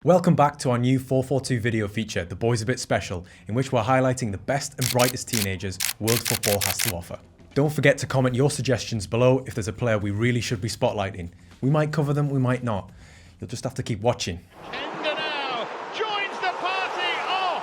Welcome back to our new 442 video feature, The Boys A Bit Special, in which we're highlighting the best and brightest teenagers world football has to offer. Don't forget to comment your suggestions below if there's a player we really should be spotlighting. We might cover them, we might not. You'll just have to keep watching. Quenda now joins the party. Oh!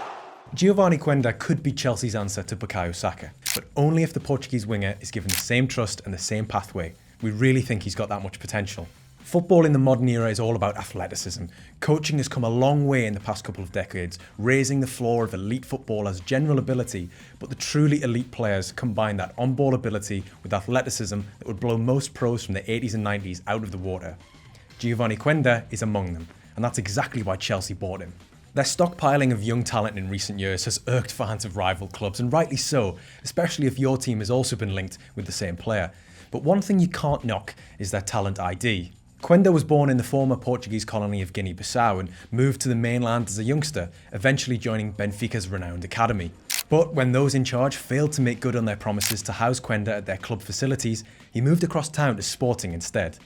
Giovani Quenda could be Chelsea's answer to Bukayo Saka, but only if the Portuguese winger is given the same trust and the same pathway. We really think he's got that much potential. Football in the modern era is all about athleticism. Coaching has come a long way in the past couple of decades, raising the floor of elite footballers' general ability, but the truly elite players combine that on-ball ability with athleticism that would blow most pros from the 80s and 90s out of the water. Giovani Quenda is among them, and that's exactly why Chelsea bought him. Their stockpiling of young talent in recent years has irked fans of rival clubs, and rightly so, especially if your team has also been linked with the same player. But one thing you can't knock is their talent ID. Quenda was born in the former Portuguese colony of Guinea-Bissau and moved to the mainland as a youngster, eventually joining Benfica's renowned academy. But when those in charge failed to make good on their promises to house Quenda at their club facilities, he moved across town to Sporting instead.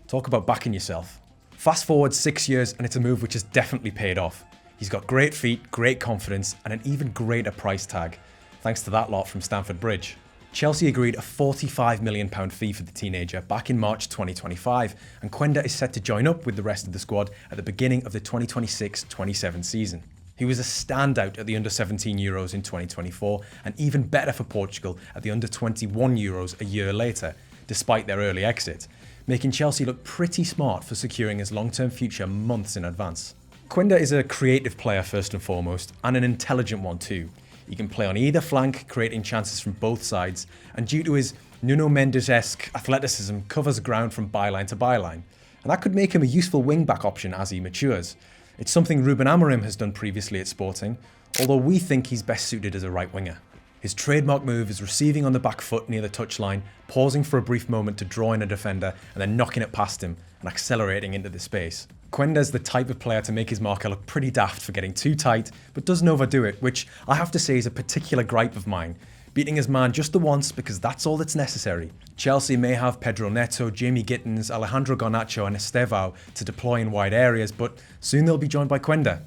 Talk about backing yourself. Fast forward 6 years and it's a move which has definitely paid off. He's got great feet, great confidence and an even greater price tag, thanks to that lot from Stamford Bridge. Chelsea agreed a £45 million fee for the teenager back in March 2025, and Quenda is set to join up with the rest of the squad at the beginning of the 2026-27 season. He was a standout at the under-17 Euros in 2024, and even better for Portugal at the under-21 Euros a year later, despite their early exit, making Chelsea look pretty smart for securing his long-term future months in advance. Quenda is a creative player first and foremost, and an intelligent one too. He can play on either flank, creating chances from both sides, and due to his Nuno Mendes-esque athleticism, covers ground from byline to byline. And that could make him a useful wing-back option as he matures. It's something Ruben Amorim has done previously at Sporting, although we think he's best suited as a right winger. His trademark move is receiving on the back foot near the touchline, pausing for a brief moment to draw in a defender, and then knocking it past him and accelerating into the space. Quenda's the type of player to make his marker look pretty daft for getting too tight, but doesn't overdo it, which I have to say is a particular gripe of mine. Beating his man just the once because that's all that's necessary. Chelsea may have Pedro Neto, Jamie Gittins, Alejandro Garnacho and Estevao to deploy in wide areas, but soon they'll be joined by Quenda.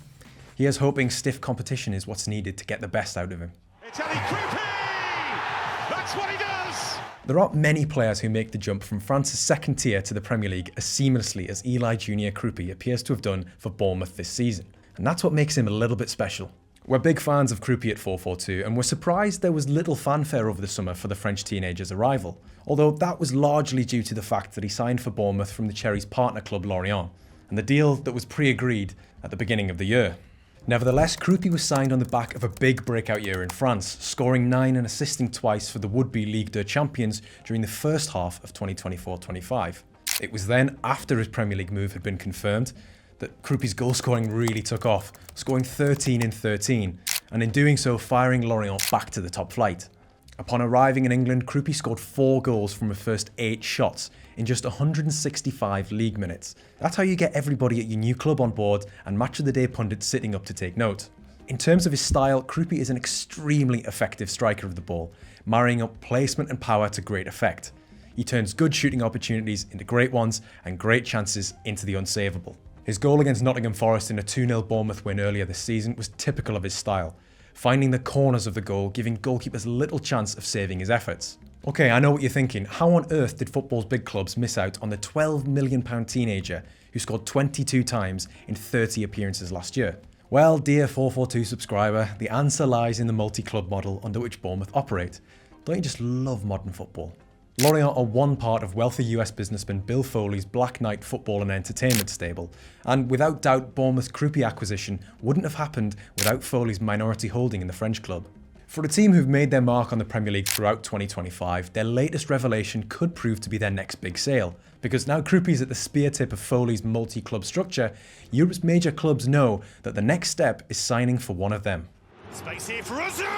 Here's hoping stiff competition is what's needed to get the best out of him. It's Eli Kroupi! That's what he does! There aren't many players who make the jump from France's second tier to the Premier League as seamlessly as Eli Junior Kroupi appears to have done for Bournemouth this season. And that's what makes him a little bit special. We're big fans of Kroupi at 442 and we're surprised there was little fanfare over the summer for the French teenager's arrival, although that was largely due to the fact that he signed for Bournemouth from the Cherries' partner club Lorient, and the deal that was pre-agreed at the beginning of the year. Nevertheless, Kroupi was signed on the back of a big breakout year in France, scoring 9 and assisting twice for the would-be Ligue 2 champions during the first half of 2024-25. It was then, after his Premier League move had been confirmed, that Kroupi's goal scoring really took off, scoring 13 in 13, and in doing so firing Lorient back to the top flight. Upon arriving in England, Kroupi scored 4 goals from his first 8 shots in just 165 league minutes. That's how you get everybody at your new club on board and match of the day pundits sitting up to take note. In terms of his style, Kroupi is an extremely effective striker of the ball, marrying up placement and power to great effect. He turns good shooting opportunities into great ones and great chances into the unsavable. His goal against Nottingham Forest in a 2-0 Bournemouth win earlier this season was typical of his style, finding the corners of the goal, giving goalkeepers little chance of saving his efforts. Okay, I know what you're thinking. How on earth did football's big clubs miss out on the £12 million teenager who scored 22 times in 30 appearances last year? Well, dear 442 subscriber, the answer lies in the multi-club model under which Bournemouth operate. Don't you just love modern football? Lorient are one part of wealthy US businessman Bill Foley's Black Knight football and entertainment stable, and without doubt Bournemouth's Kroupi acquisition wouldn't have happened without Foley's minority holding in the French club. For a team who've made their mark on the Premier League throughout 2025, their latest revelation could prove to be their next big sale, because now Kroupi is at the spear tip of Foley's multi-club structure, Europe's major clubs know that the next step is signing for one of them. Space here for Uzun!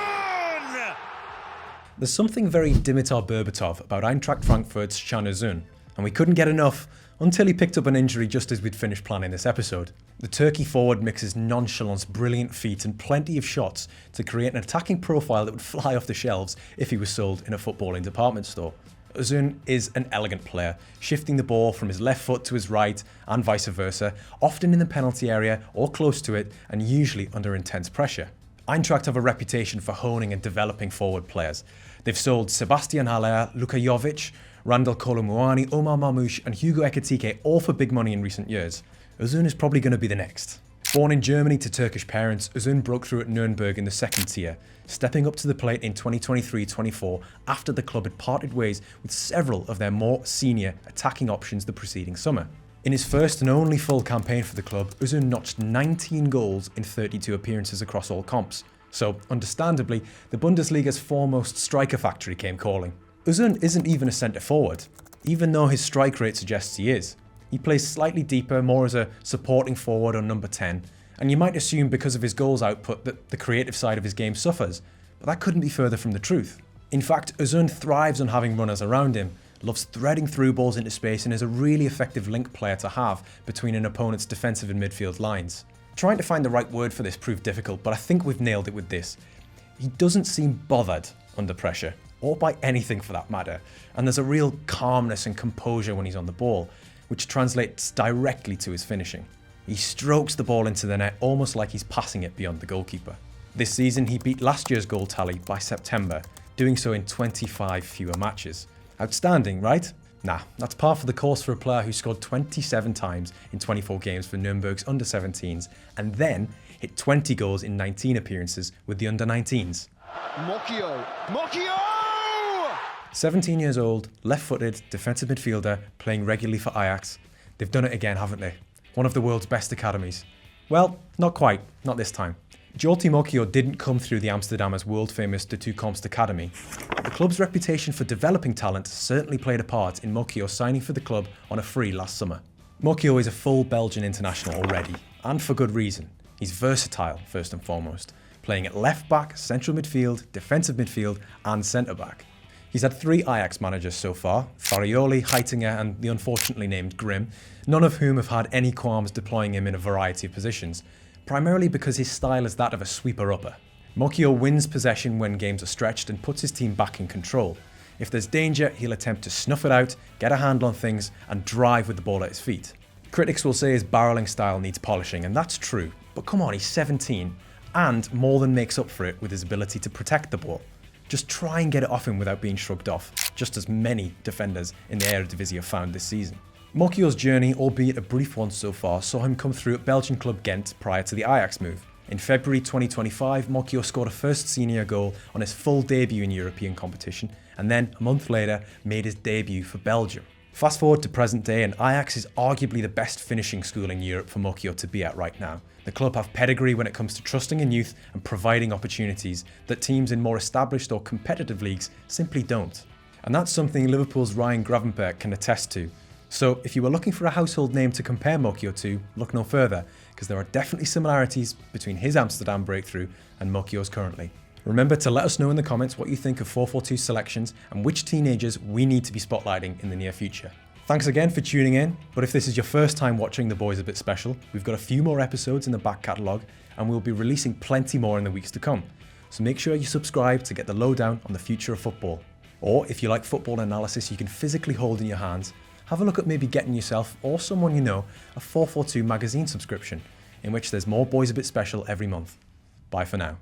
There's something very Dimitar Berbatov about Eintracht Frankfurt's Yilmaz Uzun, and we couldn't get enough until he picked up an injury just as we'd finished planning this episode. The Turkey forward mixes nonchalance, brilliant feet and plenty of shots to create an attacking profile that would fly off the shelves if he was sold in a footballing department store. Uzun is an elegant player, shifting the ball from his left foot to his right and vice versa, often in the penalty area or close to it, and usually under intense pressure. Eintracht have a reputation for honing and developing forward players. They've sold Sebastian Haller, Luka Jovic, Randal Kolo Muani, Omar Marmoush and Hugo Ekitike all for big money in recent years. Uzun is probably going to be the next. Born in Germany to Turkish parents, Uzun broke through at Nuremberg in the second tier, stepping up to the plate in 2023-24 after the club had parted ways with several of their more senior attacking options the preceding summer. In his first and only full campaign for the club, Uzun notched 19 goals in 32 appearances across all comps. So, understandably, the Bundesliga's foremost striker factory came calling. Uzun isn't even a centre forward, even though his strike rate suggests he is. He plays slightly deeper, more as a supporting forward or number 10, and you might assume because of his goals output that the creative side of his game suffers, but that couldn't be further from the truth. In fact, Uzun thrives on having runners around him, loves threading through balls into space, and is a really effective link player to have between an opponent's defensive and midfield lines. Trying to find the right word for this proved difficult, but I think we've nailed it with this. He doesn't seem bothered under pressure, or by anything for that matter, and there's a real calmness and composure when he's on the ball, which translates directly to his finishing. He strokes the ball into the net almost like he's passing it beyond the goalkeeper. This season he beat last year's goal tally by September, doing so in 25 fewer matches. Outstanding, right? Nah, that's par for the course for a player who scored 27 times in 24 games for Nuremberg's under-17s and then hit 20 goals in 19 appearances with the under-19s. Mokio! 17 years old, left-footed, defensive midfielder, playing regularly for Ajax. They've done it again, haven't they? One of the world's best academies. Well, not quite, not this time. Jorthy Mokio didn't come through the Amsterdamers' world-famous 𝗘𝗫𝗧𝗏𝗧 academy. The club's reputation for developing talent certainly played a part in Mokio signing for the club on a free last summer. Mokio is a full Belgian international already, and for good reason. He's versatile, first and foremost, playing at left-back, central midfield, defensive midfield, and centre-back. He's had 3 Ajax managers so far, Farioli, Heitinger and the unfortunately named Grimm, none of whom have had any qualms deploying him in a variety of positions, primarily because his style is that of a sweeper-upper. Mokio wins possession when games are stretched and puts his team back in control. If there's danger, he'll attempt to snuff it out, get a handle on things and drive with the ball at his feet. Critics will say his barrelling style needs polishing, and that's true, but come on, he's 17 and more than makes up for it with his ability to protect the ball. Just try and get it off him without being shrugged off, just as many defenders in the Eredivisie have found this season. Mokio's journey, albeit a brief one so far, saw him come through at Belgian club Ghent prior to the Ajax move. In February 2025, Mokio scored a first senior goal on his full debut in European competition, and then, a month later, made his debut for Belgium. Fast forward to present day, and Ajax is arguably the best finishing school in Europe for Mokio to be at right now. The club have pedigree when it comes to trusting in youth and providing opportunities that teams in more established or competitive leagues simply don't. And that's something Liverpool's Ryan Gravenberch can attest to. So if you were looking for a household name to compare Mokio to, look no further, because there are definitely similarities between his Amsterdam breakthrough and Mokio's currently. Remember to let us know in the comments what you think of 442's selections and which teenagers we need to be spotlighting in the near future. Thanks again for tuning in, but if this is your first time watching The Boys a Bit Special, we've got a few more episodes in the back catalogue and we'll be releasing plenty more in the weeks to come. So make sure you subscribe to get the lowdown on the future of football. Or if you like football analysis you can physically hold in your hands, have a look at maybe getting yourself or someone you know a 442 magazine subscription, in which there's more Boys a Bit Special every month. Bye for now.